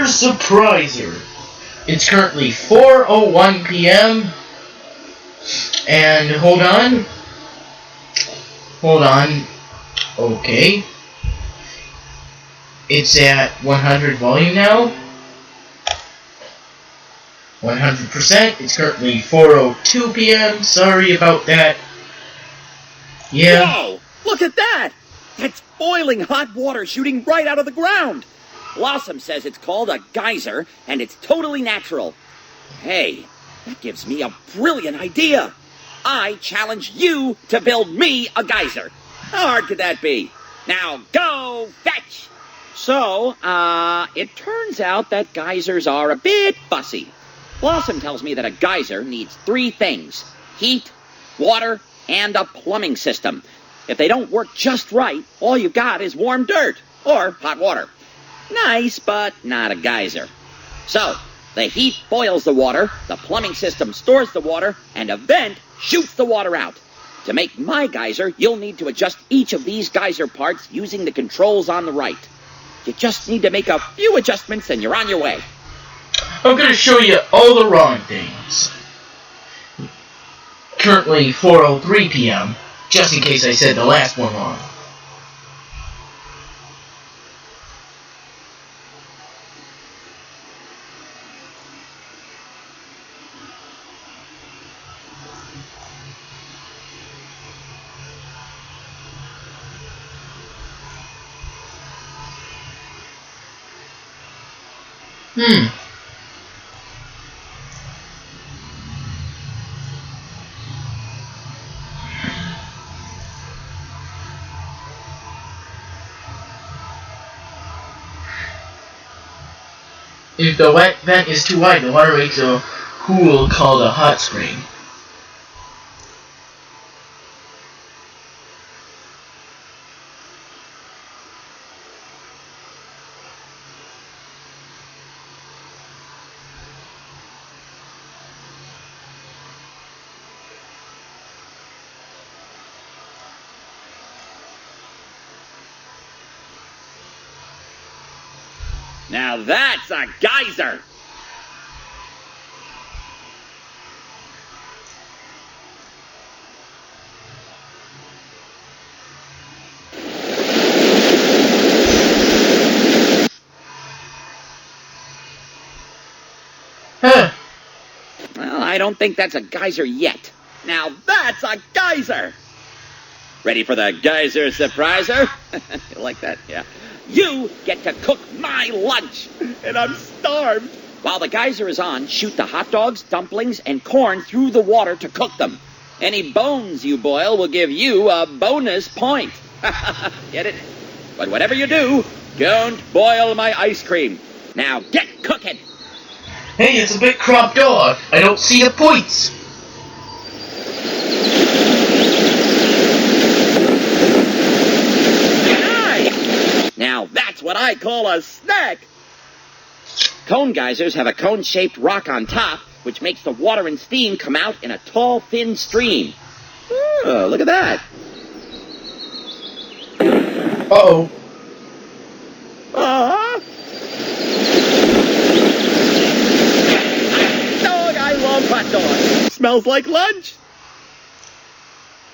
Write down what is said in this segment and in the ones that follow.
Geyser Surpriser. It's currently 4:01 p.m. And hold on. Okay. It's at 100 volume now. 100%. It's currently 4:02 p.m. Sorry about that. Yeah. Whoa! Look at that! That's boiling hot water shooting right out of the ground. Blossom says it's called a geyser, and it's totally natural. Hey, that gives me a brilliant idea. I challenge you to build me a geyser. How hard could that be? Now go fetch! So, it turns out that geysers are a bit fussy. Blossom tells me that a geyser needs 3 things: heat, water, and a plumbing system. If they don't work just right, all you got is warm dirt or hot water. Nice, but not a geyser. So, the heat boils the water, the plumbing system stores the water, and a vent shoots the water out. To make my geyser, you'll need to adjust each of these geyser parts using the controls on the right. You just need to make a few adjustments and you're on your way. I'm going to show you all the wrong things. Currently 4:03 p.m., just in case I said the last one wrong. If the wet vent is too wide, the water makes a pool called a hot spring. Now that's a geyser! Huh. Well, I don't think that's a geyser yet. Now that's a geyser! Ready for the geyser surpriser? You like that? Yeah. You get to cook my lunch, and I'm starved. While the geyser is on, shoot the hot dogs, dumplings, and corn through the water to cook them. Any bones you boil will give you a bonus point. Get it? But whatever you do, don't boil my ice cream. Now get cooking. Hey, it's a big crop dog. I don't see the points. Now that's what I call a snack! Cone geysers have a cone-shaped rock on top, which makes the water and steam come out in a tall, thin stream. Oh, look at that. Uh-oh. Hot dog! I love hot dogs! Smells like lunch!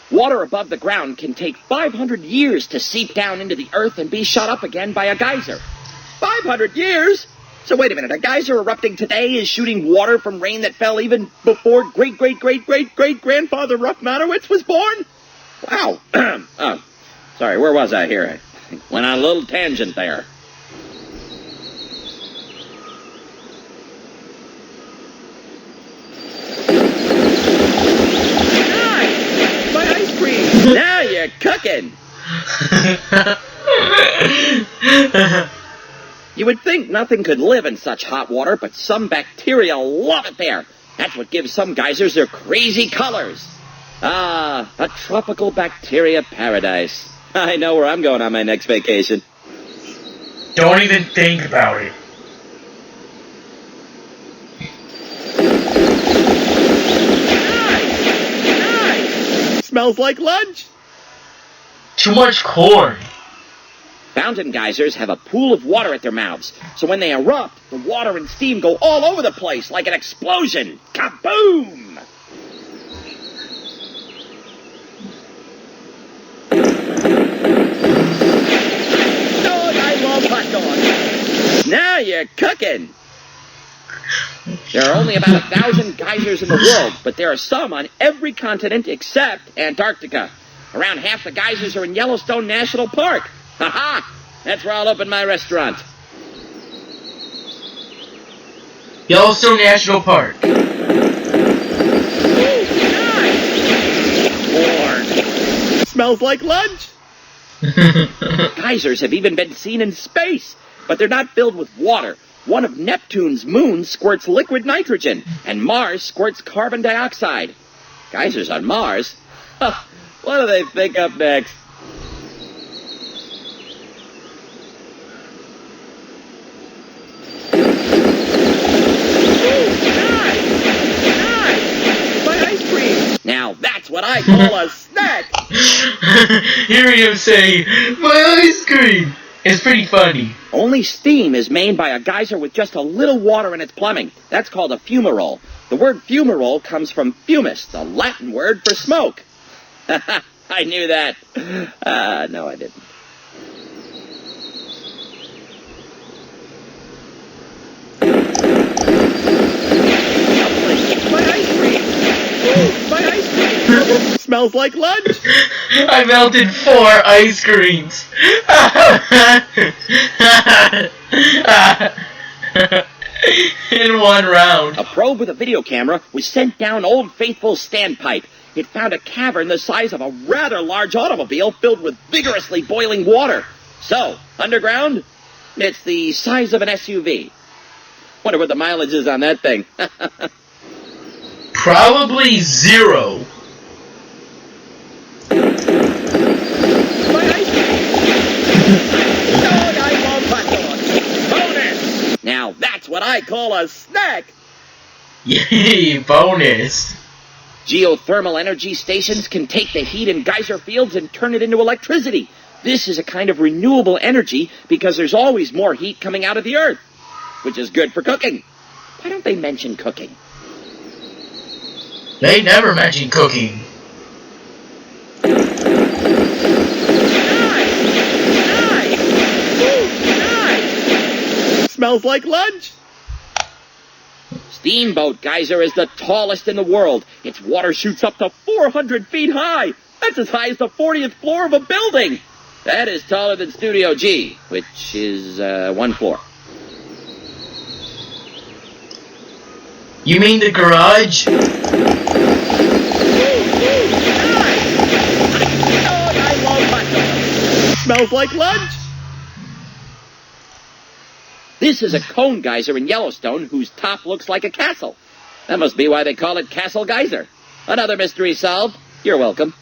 Water above the ground can take 500 years to seep down into the earth and be shot up again by a geyser. 500 years? So wait a minute, a geyser erupting today is shooting water from rain that fell even before great-great-great-great-great-grandfather Ruff Manowitz was born? Wow. Oh, sorry, where was I here? I went on a little tangent there. Now you're cooking! You would think nothing could live in such hot water, but some bacteria love it there. That's what gives some geysers their crazy colors. Ah, a tropical bacteria paradise. I know where I'm going on my next vacation. Don't even think about it. Smells like lunch. Too much corn. Fountain geysers have a pool of water at their mouths, so when they erupt, the water and steam go all over the place like an explosion. Kaboom! Dog, I love hot dogs. Now you're cooking. There are only about 1,000 geysers in the world, but there are some on every continent except Antarctica. Around half the geysers are in Yellowstone National Park. Ha-ha! That's where I'll open my restaurant. Yellowstone National Park. Ooh, nice! Corn. Smells like lunch. Geysers have even been seen in space, but they're not filled with water. One of Neptune's moons squirts liquid nitrogen, and Mars squirts carbon dioxide. Geysers on Mars? Huh, what do they think up next? Now that's what I call a snack! Hearing him say, "My ice cream," is pretty funny. Only steam is made by a geyser with just a little water in its plumbing. That's called a fumarole. The word fumarole comes from fumus, the Latin word for smoke. I knew that. No, I didn't. My ice cream! Ooh, my ice cream! Smells like lunch! I melted 4 ice creams. In 1 round. A probe with a video camera was sent down Old Faithful's standpipe. It found a cavern the size of a rather large automobile filled with vigorously boiling water. So, underground, it's the size of an SUV. Wonder what the mileage is on that thing. Probably 0. My ice cream! Dog, I love hot dogs! Bonus! Now that's what I call a snack! Yay, bonus. Geothermal energy stations can take the heat in geyser fields and turn it into electricity. This is a kind of renewable energy because there's always more heat coming out of the earth, which is good for cooking. Why don't they mention cooking? They never mention cooking. Nice! Nice! Ooh, nice! Smells like lunch! Steamboat Geyser is the tallest in the world. Its water shoots up to 400 feet high. That's as high as the 40th floor of a building. That is taller than Studio G, which is 1 floor. You mean the garage? Ooh, nice! Dog, I love hot dogs. Smells like lunch. This is a cone geyser in Yellowstone whose top looks like a castle. That must be why they call it Castle Geyser. Another mystery solved. You're welcome.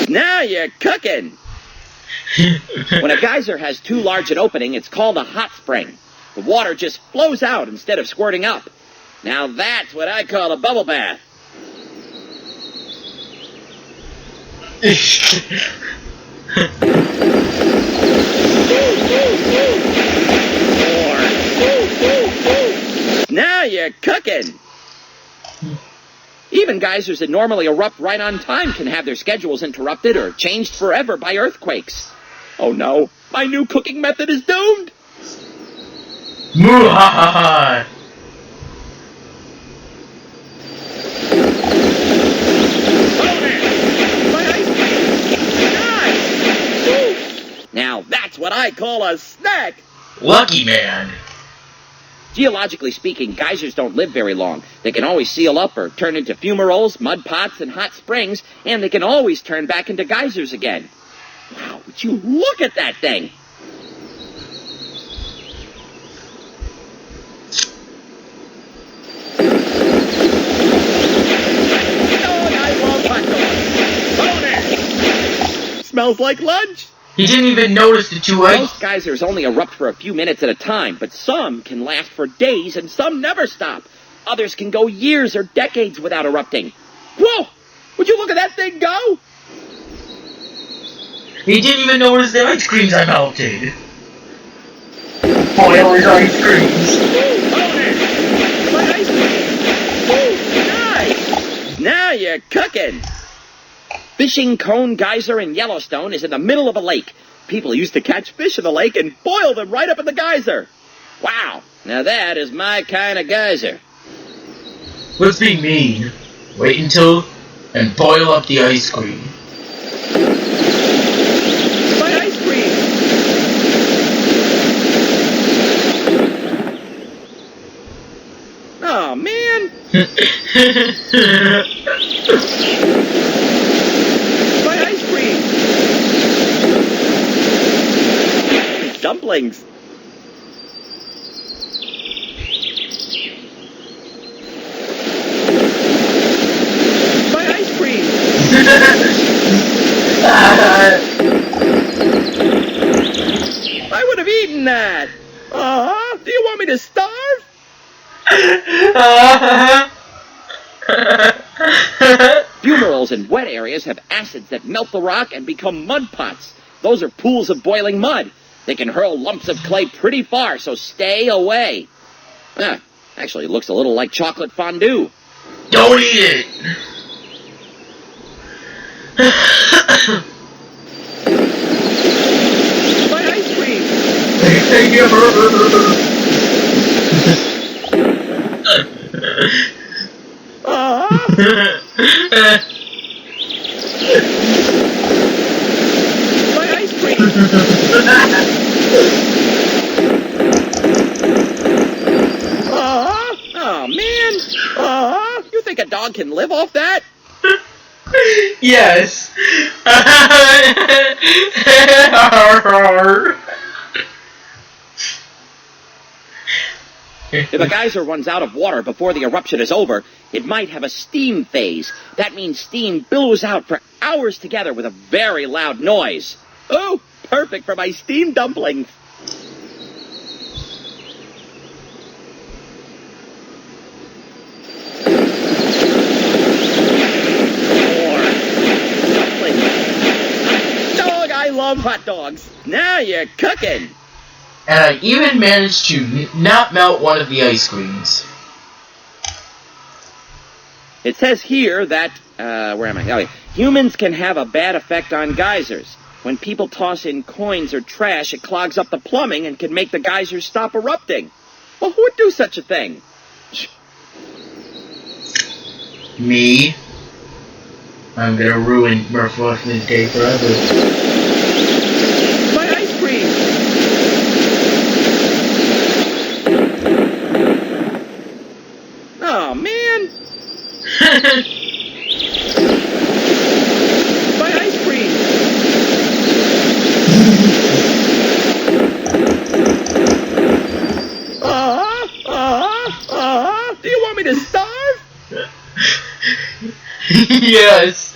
Now you're cooking! When a geyser has too large an opening, it's called a hot spring. The water just flows out instead of squirting up. Now that's what I call a bubble bath. Now you're cooking! Even geysers that normally erupt right on time can have their schedules interrupted or changed forever by earthquakes. Oh no, my new cooking method is doomed! Muhahaha! Now that's what I call a snack! Lucky man. Geologically speaking, geysers don't live very long. They can always seal up or turn into fumaroles, mud pots, and hot springs, and they can always turn back into geysers again. Wow, would you look at that thing? Oh, I love hot dogs. Bonus! Smells like lunch. He didn't even notice the two ice. Most geysers only erupt for a few minutes at a time, but some can last for days and some never stop. Others can go years or decades without erupting. Whoa! Would you look at that thing go? He didn't even notice the ice creams I melted. Boilers ice creams. My ice cream! Ooh, nice! Now you're cooking! Fishing Cone Geyser in Yellowstone is in the middle of a lake. People used to catch fish in the lake and boil them right up in the geyser. Wow, now that is my kind of geyser. Let's be mean. Wait until and boil up the ice cream. My ice cream! Oh, man! My ice cream! Dumplings! My ice cream! I would have eaten that! Do you want me to starve? Fumaroles in wet areas have acids that melt the rock and become mud pots. Those are pools of boiling mud. They can hurl lumps of clay pretty far, so stay away. Actually, it looks a little like chocolate fondue. Don't eat it! My ice cream! My ice cream! Oh, man! You think a dog can live off that? Yes. If a geyser runs out of water before the eruption is over, it might have a steam phase. That means steam billows out for hours together with a very loud noise. Oh, perfect for my steamed dumplings. Dog, I love hot dogs. Now you're cooking. And I even managed to not melt one of the ice creams. It says here that, where am I? Oh, yeah. Humans can have a bad effect on geysers. When people toss in coins or trash, it clogs up the plumbing and can make the geysers stop erupting. Well, who would do such a thing? Me? I'm gonna ruin RuffMan's day forever. My ice cream! Oh, man! My ice cream! Do you want me to starve? Yes.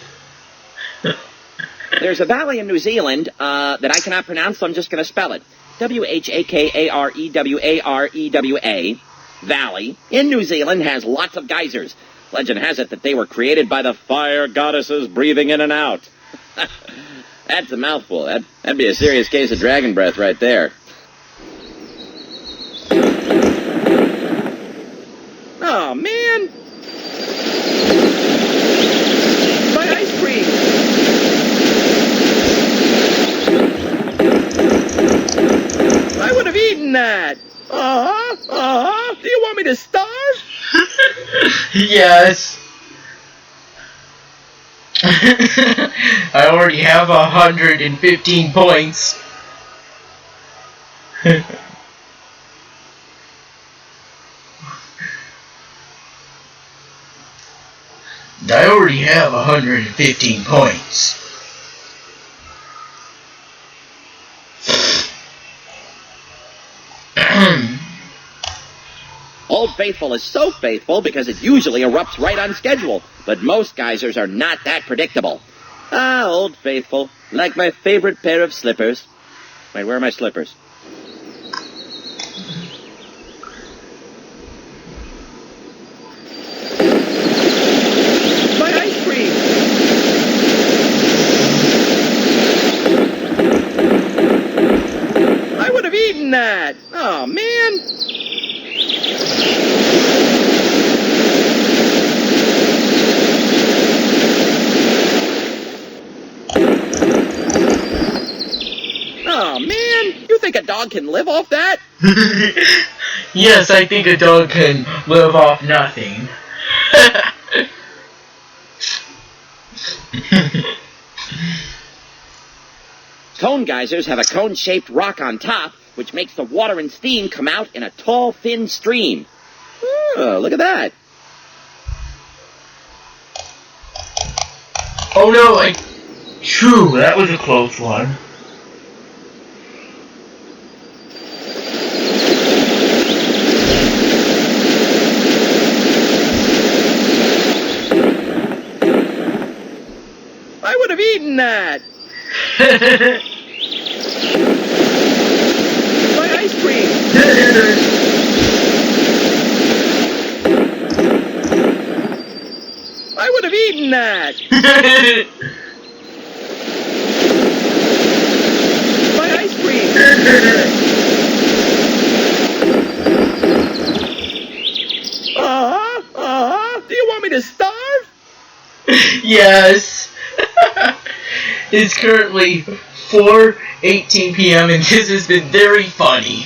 There's a valley in New Zealand that I cannot pronounce, so I'm just going to spell it. Whakewarewa. Valley in New Zealand has lots of geysers. Legend has it that they were created by the fire goddesses breathing in and out. That's a mouthful. That'd be a serious case of dragon breath right there. Oh, man! My ice cream! I would have eaten that! Do you want me to starve? Yes. I already have 115 points. I already have 115 points. Old Faithful is so faithful because it usually erupts right on schedule, but most geysers are not that predictable. Ah, Old Faithful. Like my favorite pair of slippers. Wait, where are my slippers? My ice cream! I would have eaten that! Oh, man! Oh, man! You think a dog can live off that? Yes, I think a dog can live off nothing. Cone geysers have a cone-shaped rock on top, which makes the water and steam come out in a tall, thin stream. Oh, look at that. Oh no, True, that was a close one. I would have eaten that. My ice cream. I would have eaten that. My ice cream. Do you want me to starve? Yes. It's currently 4:18 p.m. and this has been very funny.